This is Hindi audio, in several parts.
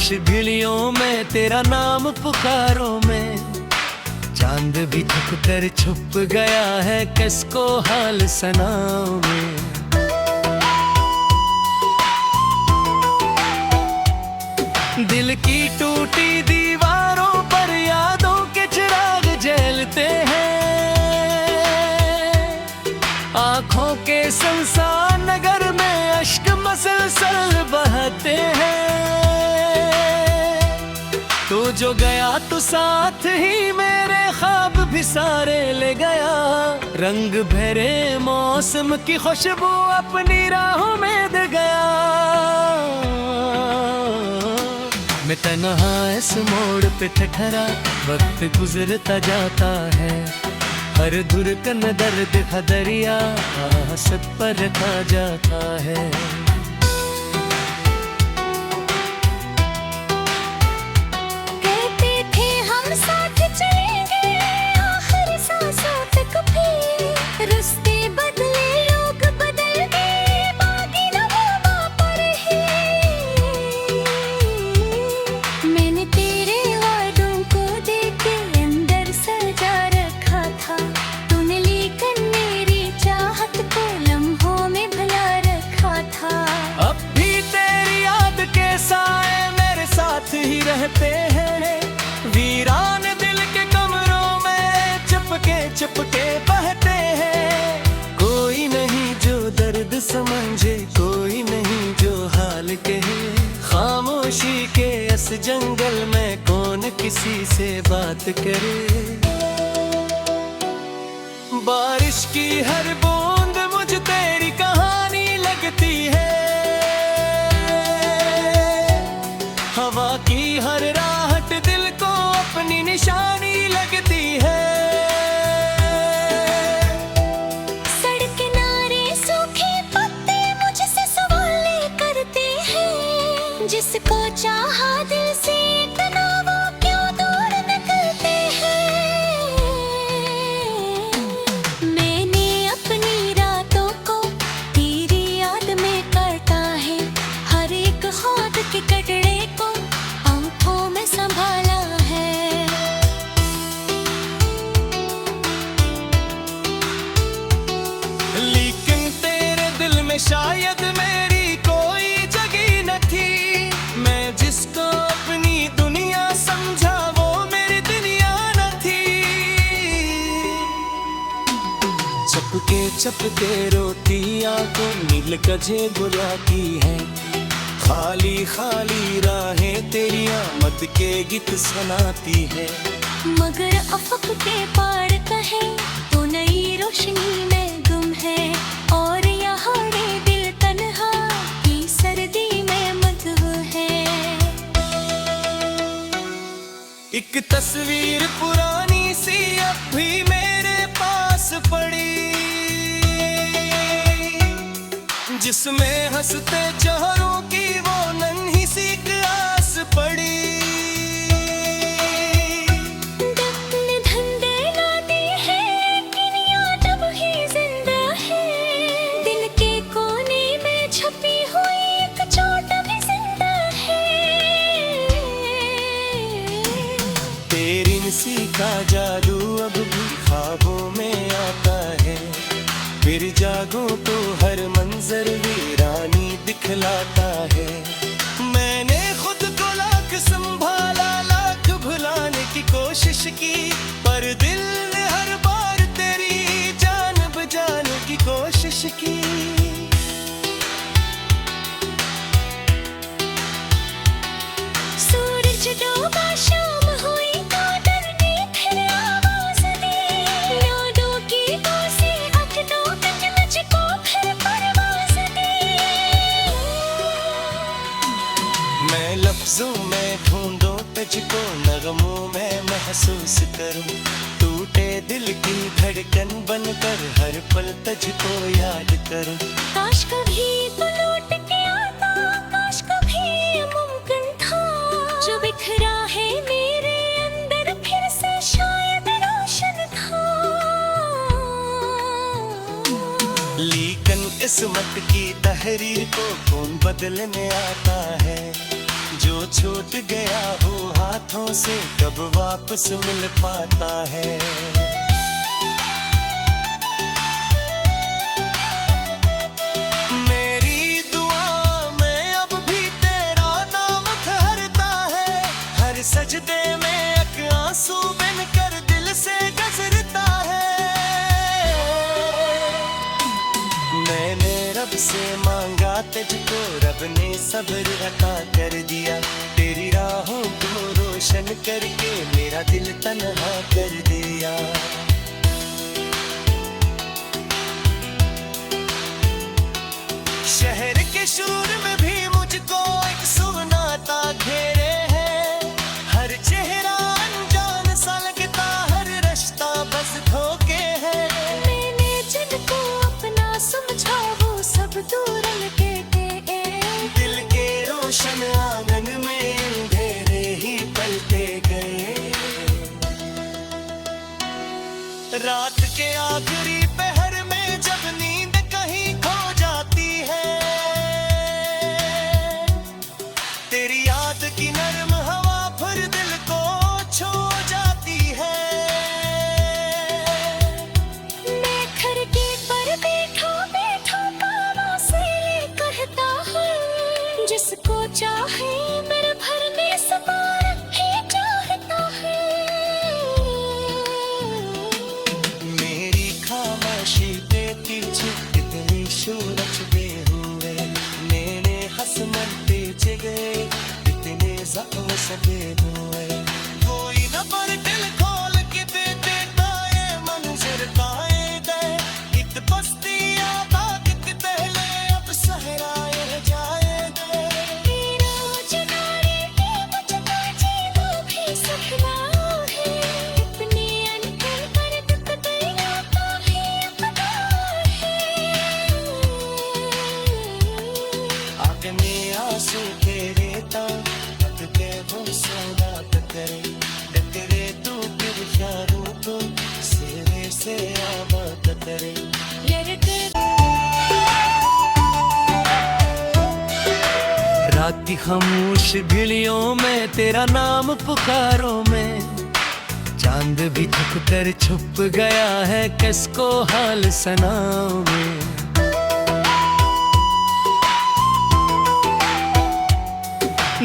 बारिश गिलियों में तेरा नाम पुकारो में, चांद भी थक कर छुप गया है किसको हाल सनाओ में। दिल की टूटी दीवारों पर यादों के चिराग जलते हैं, आंखों के संसार नगर में अश्क मसलसल बहते हैं। तू जो गया तो साथ ही मेरे ख्वाब भी सारे ले गया, रंग भरे मौसम की खुशबू अपनी राहों में दे गया। मैं तन्हा इस मोड़ पे ठहरा, वक्त गुजरता जाता है, हर धुरकन दर्द का दरिया सब पर रखा जाता है। कहते थे हम साथ चलेंगे आखिर सांसों तक भी, रास्ते बदले लोग बदल गए बाकी न वो पर ही। मैंने तेरे वादों को देख के अंदर सजा रखा था, तूने लेकर मेरी चाहत को लम्हों में भुला रखा था। अब भी तेरी याद के साए मेरे साथ ही रहते हैं, वीरान दिल के कमरों में चुपके चुपके बहते हैं। कोई नहीं जो दर्द समझे, कोई नहीं जो हाल कहे, खामोशी के इस जंगल में कौन किसी से बात करे। बारिश की हर बूंद मुझ तेरी कहानी लगती है, हवा की हर राहत दिल को अपनी निशानी लगती है। सड़क किनारे सूखे पत्ते मुझसे सवाल करते हैं, जिसको चाहा दिल से इतना वो क्यों दूर निकलते हैं। मैंने अपनी रातों को तेरी याद में काटा है, हर एक होंठ के कटड़े को आंखों में संभाला है। लेकिन तेरे दिल में शायद मेरी कोई जगह न थी, मैं जिसको अपनी दुनिया समझा वो मेरी दुनिया न थी। चपके चपके रोती आंखों नील गजे बुलाती है, खाली खाली राहें तेरी आमद के गीत सुनाती है। मगर अफक के पार कहे तो नई रोशनी में गुम है, और यहाँ दिल तन्हा की सर्दी में मधुर है। एक तस्वीर पुरानी सी अब भी मेरे पास पड़ी, जिसमें हंसते चेहरों की वो नन्ही सी आस पड़ी। दफ्न धंधे लाती है लेकिन याद अब ही जिंदा है, दिल के कोने में छपी हुई एक चोट भी जिंदा है। तेरी सी का जादू अब भी ख्वाबों में आता है, फिर जागूं तो हर मंजर वीरानी दिखलाता है। मैंने खुद को लाख संभाला, लाख भुलाने की कोशिश की, पर दिल ने हर बार तेरी जान बचाने की कोशिश की। सूरज डूबा शाम हुई कादर ने फिर आवाज दी, यादों की से अखनों तक मुझको फिर परवाज दी। मैं लफ्जों में ढूंढूं तुझको, नगमों में महसूस करूं, टूटे दिल की धड़कन बनकर हर पल तुझको याद करूं। काश कभी तू लौट के आता, काश कभी ये मुमकिन था, जो बिखरा है मेरे अंदर फिर से शायद रोशन था। लेकिन किस्मत की तहरीर को कौन बदलने आता है, जो जो छूट गया हो हाथों से कब वापस मिल पाता है। मेरी दुआ में अब भी तेरा नाम ठहरता है, हर सजदे में एक आंसू बन कर दिल से गुजरता है। मैंने रब से मांगा तुझको, रब ने सब्र अता कर दिया, तेरी राहों को रोशन करके मेरा दिल तन्हा कर दिया। शहर के शोर में भी मुझको एक सुनाता घेरे है, हर चेहरा अनजान सा लगता, हर रास्ता बस धोखे है। मैंने जिनको अपना समझा वो सब दूर लगे थे, दिल के रोशन आंगन में अंधेरे ही पलते गए। रात के आखिरी पहर में जब नींद कहीं खो जाती है, तेरी याद की नर्म हवा फिर दिल को छू जाती है। मैं खिड़की पर बैठा बैठा कानों से कहता हूँ, जिसको चाहे मेरे भरने सवार ही चाहता है। मेरी खामोशी पे पीछे इतनी सूरज बे हुए, मेरे हसमते जगह इतने जख्म सके हुए। कोई न पर दिल खोल के दे देता ये मंजर कायद है, इत बस्ती आबाद के पहले अब सहराए जाए दे। तेरा जगाने के मुझको जीना भी सपना है, इतने अनकल पर दुख दरिया का भी अपना है। आग में आंसू तेरे तक के वो सोना टकरे, टकरे तू फिर यारों को सिरे से आबाद करे। रात की खामोश गलियों में तेरा नाम पुकारों में, चांद भी थक कर छुप गया है किसको हाल सनाओ में।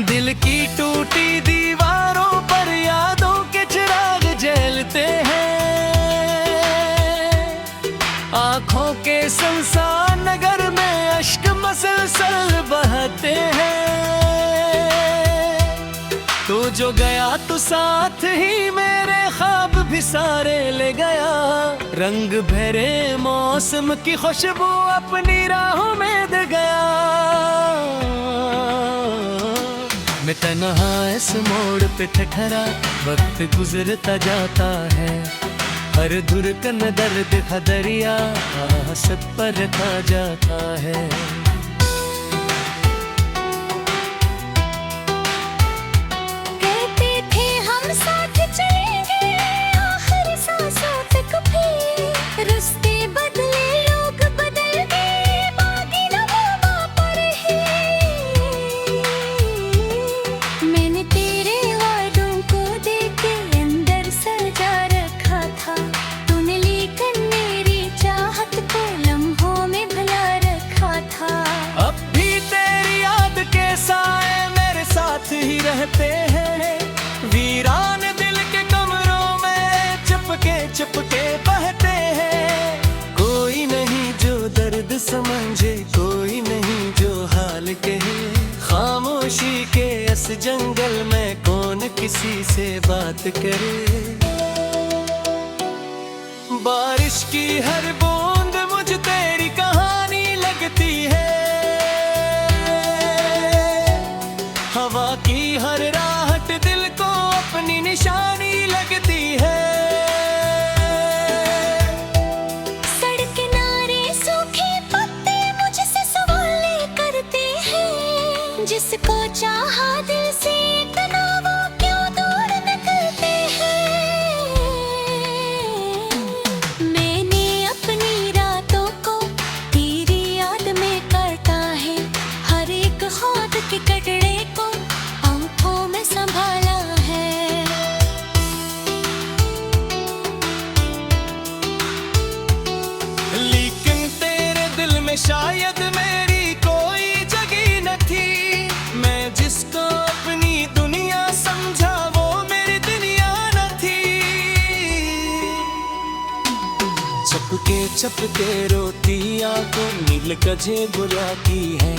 दिल की टूटी दीवारों पर यादों के चिराग जलते हैं, आंखों के संसार नगर में अश्क मसलसल बहते हैं। तो जो गया तो साथ ही मेरे ख्वाब भी सारे ले गया, रंग भरे मौसम की खुशबू अपनी राहों में दे गया। मैं तन्हा इस मोड़ पे ठहरा, वक्त गुजरता जाता है, हर धुरकन दर्द का दरिया सब पर रखा जाता है। कहते थे हम साथ चलेंगे आखिर सांसों तक भी, रास्ते बदले लोग बदल गए बाकी लम्हों पर ही। मैंने तेरे वादों को देख के अंदर सजा रखा था, तूने लेकर मेरी चाहत को लम्हों में भुला रखा था। अब भी तेरी याद के साए मेरे साथ ही रहते हैं, वीरान दिल के कमरों में चुपके चुपके बहते हैं। कोई नहीं जो दर्द समझे, कोई नहीं जो हाल कहे, खामोशी के इस जंगल में कौन किसी से बात करे। बारिश की हर बूंद मुझ तेरी कहानी लगती है, हवा की हर राहट दिल को अपनी निशानी लगती है। सड़क किनारे सूखे पत्ते मुझसे सवाल करते हैं, जिसको चाहा दिल से इतना वो क्यों दूर निकलते हैं। मैंने अपनी चपके रोती आंखों नील गजे बुलाती है।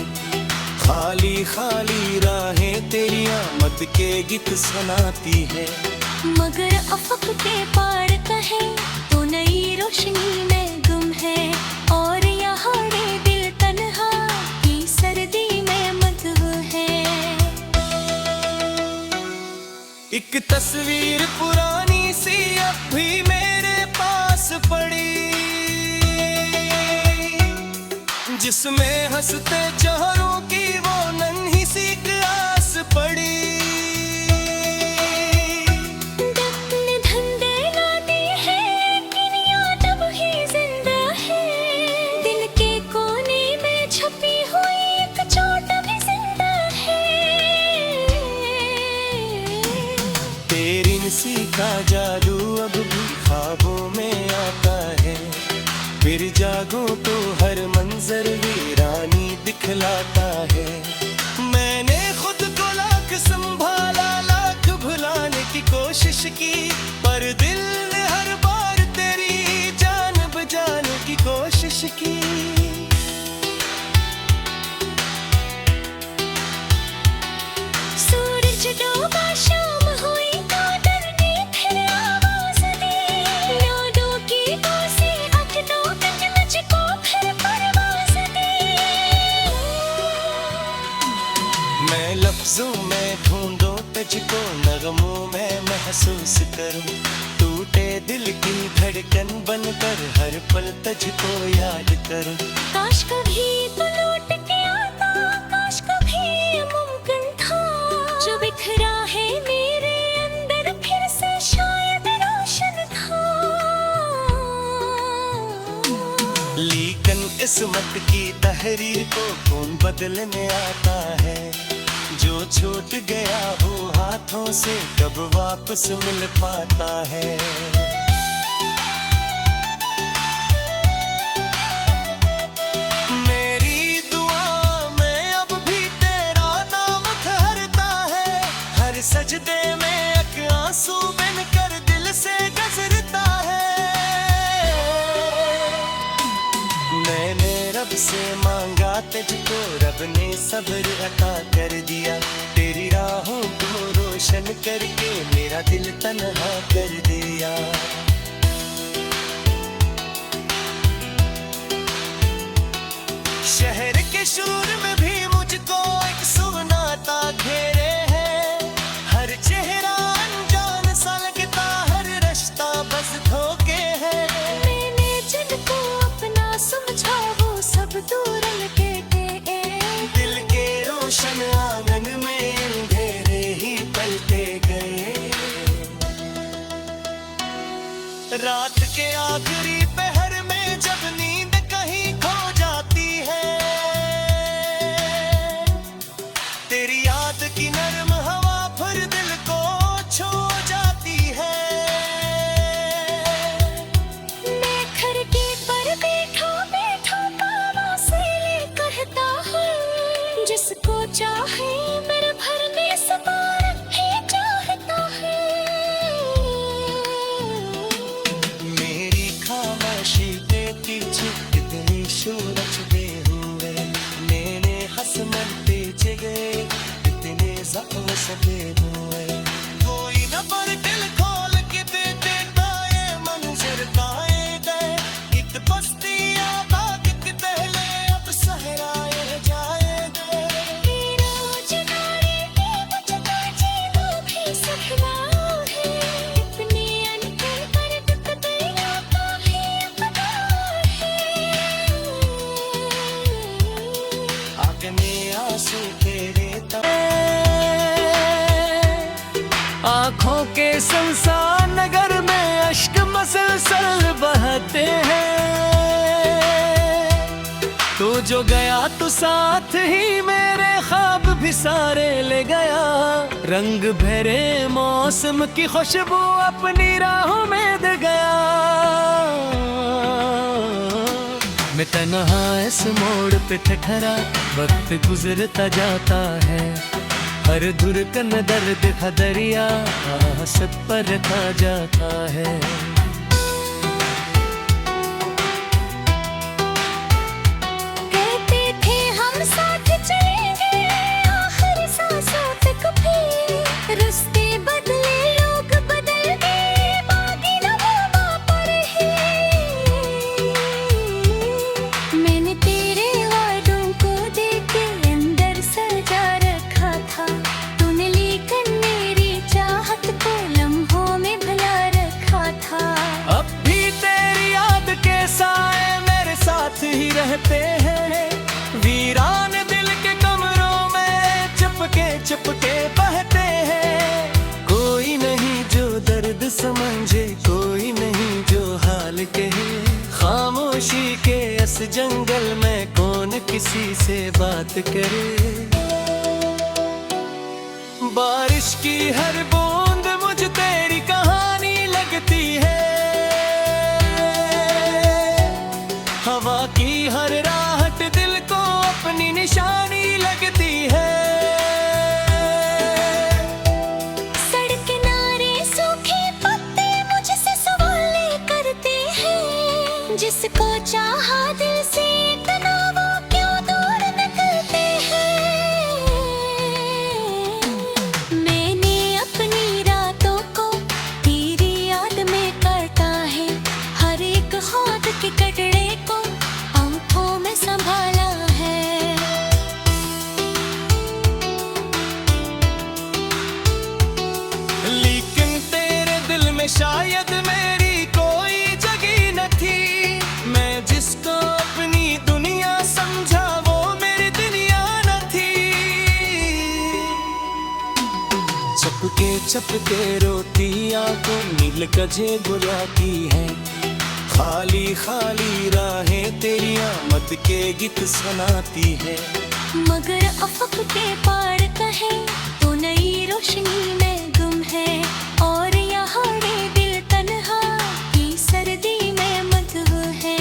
खाली खाली राहें तेरी आमद के गीत सुनाती है। मगर अफक के पार कहे तो नई रोशनी में गुम है। और यहाँ रे दिल तन्हा की सर्दी में मदहूर है। एक तस्वीर पुरानी सी अब भी मेरे पास पड़ी, जिसमें हंसते चेहरों की वो नन्ही सी आस पड़ी। दफन धंधे लाती है लेकिन याद अब ही जिंदा है। दिल के कोने में छुपी हुई एक चोट भी जिंदा है। तेरी नसी का जादू अब भी ख्वाबों में आता है। फिर जागूं तो हर मंजर वीरानी दिखलाता है। मैंने खुद को लाख संभाला, लाख भुलाने की कोशिश की, पर दिल ने हर बार तेरी जान बचाने की कोशिश की। सूरज डूबा शाम हुई तो डरने फिर आवाज दी। यादों की कोसी अटनो तक मुझको फिर परवाज दी। मैं लफ्जों में ढूंढूं तुझको, नगमों में महसूस करूं। टूटे दिल की धड़कन बनकर हर पल तुझको याद करूं। काश कभी तो लौट के आता, काश कभी ये मुमकिन था। जो बिखरा है मेरे अंदर फिर से शायद रोशन था। लेकिन किस्मत की तहरीर को कौन बदलने आता है। जो छूट गया हो हाथों से कब वापस मिल पाता है। मेरी दुआ में अब भी तेरा नाम ठहरता है। हर सजदे में एक आंसू बनकर दिल से गुजरता है। मैंने रब से मांगा तुझको, रब ने सब्र अता कर दिया। तेरी राहों को रोशन करके मेरा दिल तन्हा कर दिया। शहर के शोर में भी मुझको एक सुनाता घेरे है। हर चेहरा अनजान सा लगता, हर रास्ता बस धोखे है। मैंने जिनको अपना समझा वो सब दूर लगे थे। दिल के रोशन आंगन में अंधेरे ही पलते गए। रात के आखिरी पहर में जब नींद कहीं खो जाती है, तेरी याद की नरम हवा फिर दिल को छू जाती है। मैं खिड़की पर बैठा बैठा कानों से कहता हूँ, जिसको चाहे मेरे भरने से बार ही चाहता है। मेरी खामोशी के पीछे कितनी सूरज दे हुए। मैंने हसमन पीछे गए कितने जख्म सके हुए। कोई न पर दिल खोल के दे देता ये मंजर काए गए। एक बस्ती आबाद के पहले अब सहराए जाएंगे। मेरा जनारे के मुझको जीना भी सपना है। इतने अनकल पर दुख दरिया का ही पता है। आग में आंसू तेरे आँखों के संसार नगर में अश्क मसलसल बहते हैं। तो जो गया तो साथ ही मेरे ख्वाब भी सारे ले गया। रंग भरे मौसम की खुशबू अपनी राहों में दे गया। मैं तन्हा इस मोड़ पे ठहरा, वक्त गुजरता जाता है। हर धुरकन दर्द का दरिया सब पर रखा जाता है। समझे कोई नहीं जो हाल कहे। खामोशी के इस जंगल में कौन किसी से बात करे। बारिश की हर बूंद मुझ तेरी कहानी लगती है। हवा की हर राहत दिल को अपनी निशानी लगती है। सड़क किनारे सूखे पत्ते मुझसे सवाल करते हैं। जिसको चाहा दिल से इतना वो क्यों दूर निकलते हैं। मैंने अपनी रातों को तेरी याद में काटा है। हर एक हाथ के कटड़े को आंखों में संभाला है। लेकिन तेरे दिल में शायद मेरी कोई जगह न थी। मैं जिसको अपनी दुनिया समझा वो मेरी दुनिया न थी। चपके रोती आंखों नील गजे बुलाती है। खाली खाली राहें तेरी आमद के गीत सुनाती है। मगर अफक के पार कहे तो नई रोशनी में गुम है। और यहाँ दिल तन्हा की सर्दी में मधुर है।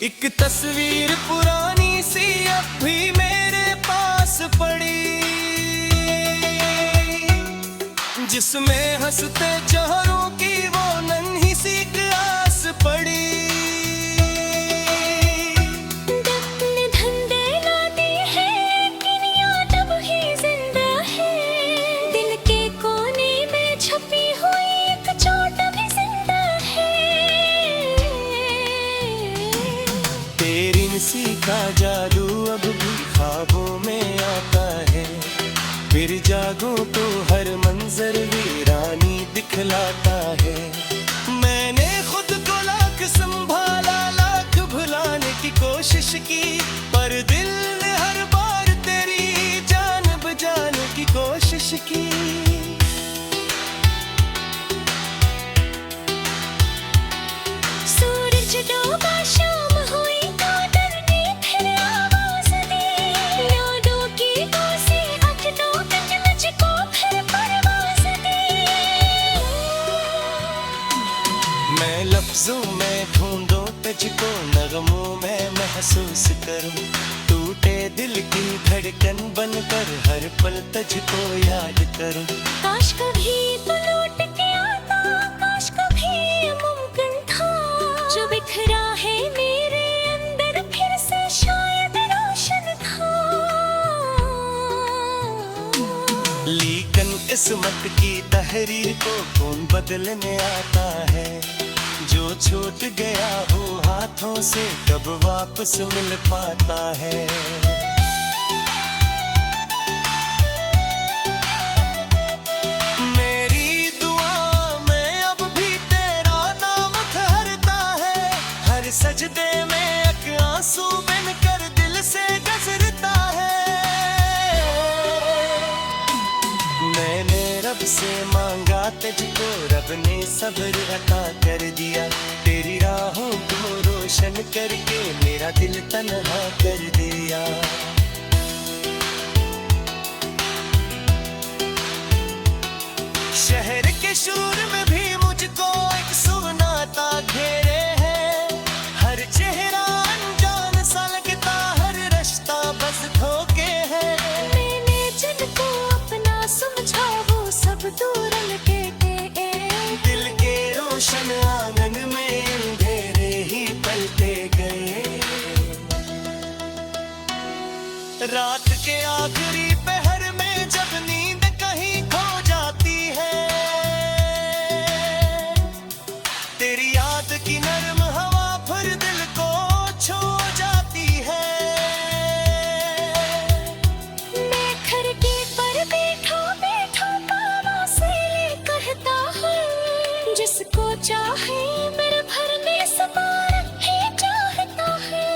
एक तस्वीर पुरानी सी अब भी मेरे पास पड़ी। जिसमें हंसते चेहरों की वो नन्ही सी आस पड़ी। दफन धंधे लाती है लेकिन याद वही जिंदा है। दिल के कोने में छपी हुई एक चोट भी जिंदा है। तेरी सी का जादू अब भी ख्वाबों में आता है। फिर जागूं तो हर मंजर वीरानी दिखलाता है। मैंने खुद को लाख संभाला, लाख भुलाने की कोशिश की। पर दिल ने हर बार तेरी जान बचाने की कोशिश की। सूरज डूबा शाम हुई तो डरने फिर आवाज दी। यादों की कोसी अखनों तक मुझको फिर परवाज दी। मैं लफ्जों में ढूंढूं तुझको, नगमों में महसूस करूं। टूटे दिल की धड़कन बनकर हर पल तुझको याद करूं। काश कभी तो लौट के आता, काश कभी ये मुमकिन था। जो बिखरा है मेरे अंदर फिर से शायद रोशन था। लेकिन किस्मत की तहरीर को कौन बदलने आता है। जो छूट गया हो हाथों से कब वापस मिल पाता है। मेरी दुआ में अब भी तेरा नाम ठहरता है। हर सजदे में एक आंसू बनकर दिल से गुजरता है। मैंने रब से मांगा तुझको, रब ने सब्र अता कर दिया। तेरी राहों को रोशन करके मेरा दिल तन्हा कर दिया। शहर के शोर में भी मुझको एक सुनाता घेरे है। हर चेहरा अनजान सा लगता, हर रास्ता बस धोखे है। मैंने जिनको अपना समझा वो सब दूर लगे थे। दिल के रोशन आंगन में अंधेरे ही पलते गए। रात के आखिरी पहर में जब नींद कहीं खो जाती है। तेरी याद की नरम हवा फिर दिल को छू जाती है। मैं खिड़की पर बैठा बैठा कानों से कहता हूँ। जिसको चाहे मेरे भरने समान ही चाहता है।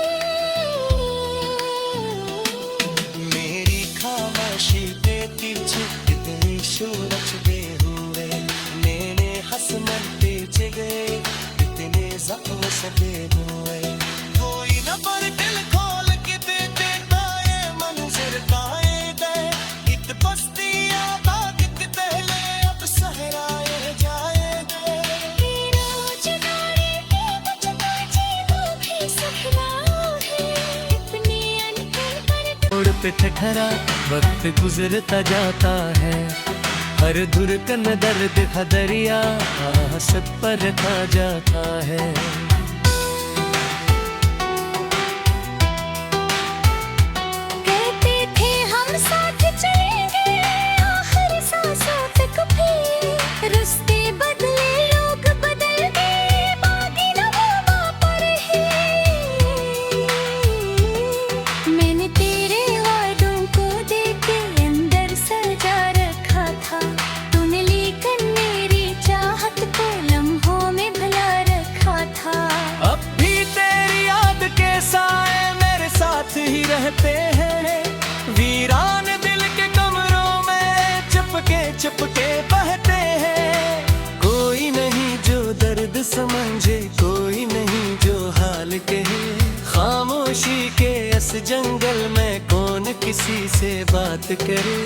मिलते गए, इतने जख्म सदे हुए। कोई न पर दिल खोल के दे देता ये मंजर काए दे, इत बस्ती आबाद के पहले अब सहराए जाए दे। बेरोजगारी के बचता जीना भी सपना है, इतनी अनकल पर मोड़ पे ठहरा वक्त गुजरता जाता है, हर धुरकन दर्द का दरिया सब पर रखा जाता है। कहते थे हम साथ चलेंगे आखिर सांसों तक भी, रिश्ते बदले लोग बदल गए बाकी लम्हों पर ही। मैंने तेरे वादों को देख के अंदर सजा रखा था, तूने लेकर मेरी चाहत को लम्हों में भुला रखा था। अब भी तेरी याद के साए मेरे साथ ही रहते हैं, वीरान दिल के कमरों में चुपके चुपके बहते हैं। कोई नहीं जो दर्द समझे, कोई नहीं जो हाल कहे, खामोशी के इस जंगल में कौन किसी से बात करे।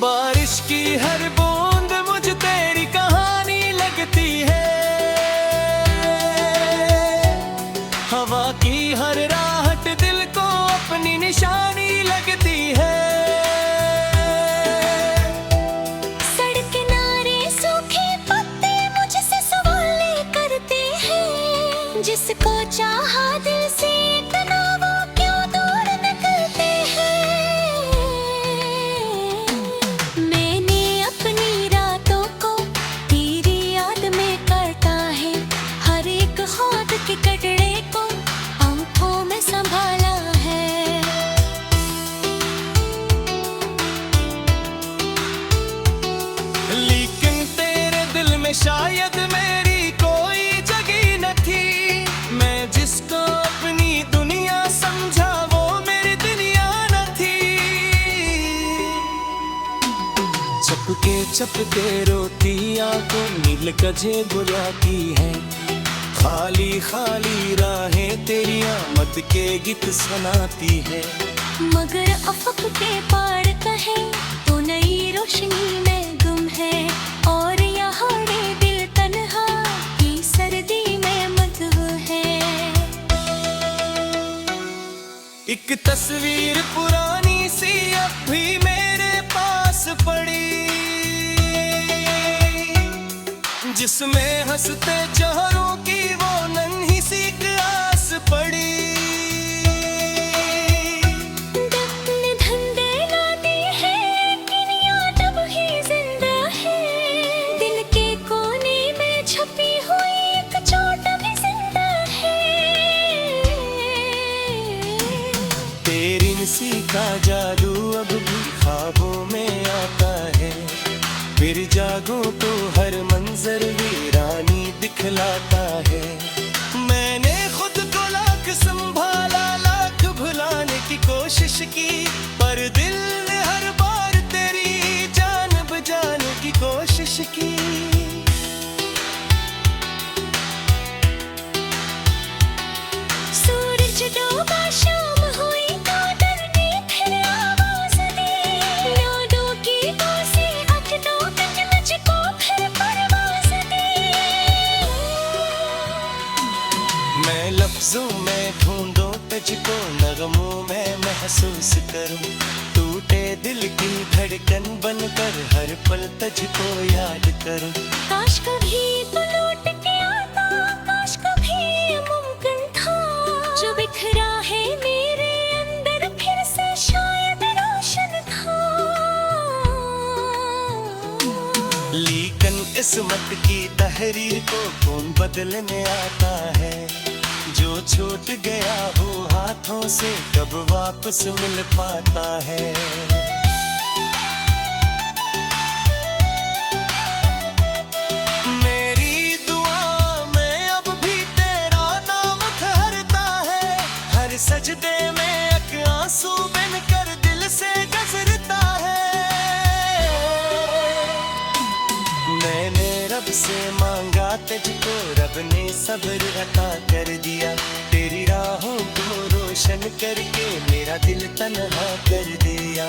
बारिश की हर बूंद मुझ तेरी कहानी लगती है, हवा की हर राहत दिल को अपनी निशानी लगती है। सड़क किनारे सूखे पत्ते मुझसे सवाल करते हैं, जिसको चाहा दिल से इतना वो क्यों दूर निकलते हैं। मैंने अपनी रातों को तेरी याद में काटा है, हर एक ख्वाब के कटड़े को आंखों में संभाला है। लेकिन तेरे दिल में शायद मेरी कोई जगह न थी, मैं जिसको अपनी दुनिया समझा वो मेरी दुनिया न थी। चपके चपके रोती आंखों नील गजे बुलाती है, खाली खाली राहें तेरी आमद के गीत सुनाती है। मगर अफक के पार कहे तो नई रोशनी में गुम है, और यहाँ दिल तन्हा की सर्दी में मधु है। एक तस्वीर पुरानी सी अब भी मेरे पास पड़ी, जिसमें हंसते चेहरों की वो नन्ही सी आस पड़ी। दफन धंधे लाती है किनिया तब ही जिंदा है, दिल के कोने में छपी हुई एक चोट भी जिंदा है। तेरी नसी का जादू अब भी ख्वाबों में आता है, फिर जागूं तो हर मंजर वीरानी दिखलाता है। मैंने खुद को लाख संभाला, लाख भुलाने की कोशिश की, पर दिल ने हर बार तेरी जान बचाने की कोशिश की। सूरज डूबा शाम हुई तो डरने फिर आवाज दी, यादों की तो से अटदों तक मुझको फिर परवाज दी। मैं लफ्जों में ढूंढूं तुझको, नगमों में महसूस करूं, टूटे दिल की धड़कन बनकर हर पल तुझको याद करूं। काश कभी तो लौट के आता, काश कभी ये मुमकिन था, जो बिखरा है मेरे अंदर फिर से शायद रोशन था। लेकिन किस्मत की तहरीर को कौन बदलने आता है, जो छूट गया हो हाथों से कब वापस मिल पाता है। मेरी दुआ में अब भी तेरा नाम ठहरता है, हर सजदे में एक आंसू बनकर दिल से गुजरता है। रब से मांगा तुझको, रब ने सब्र अता कर दिया। तेरी राहों को रोशन करके मेरा दिल तन्हा कर दिया।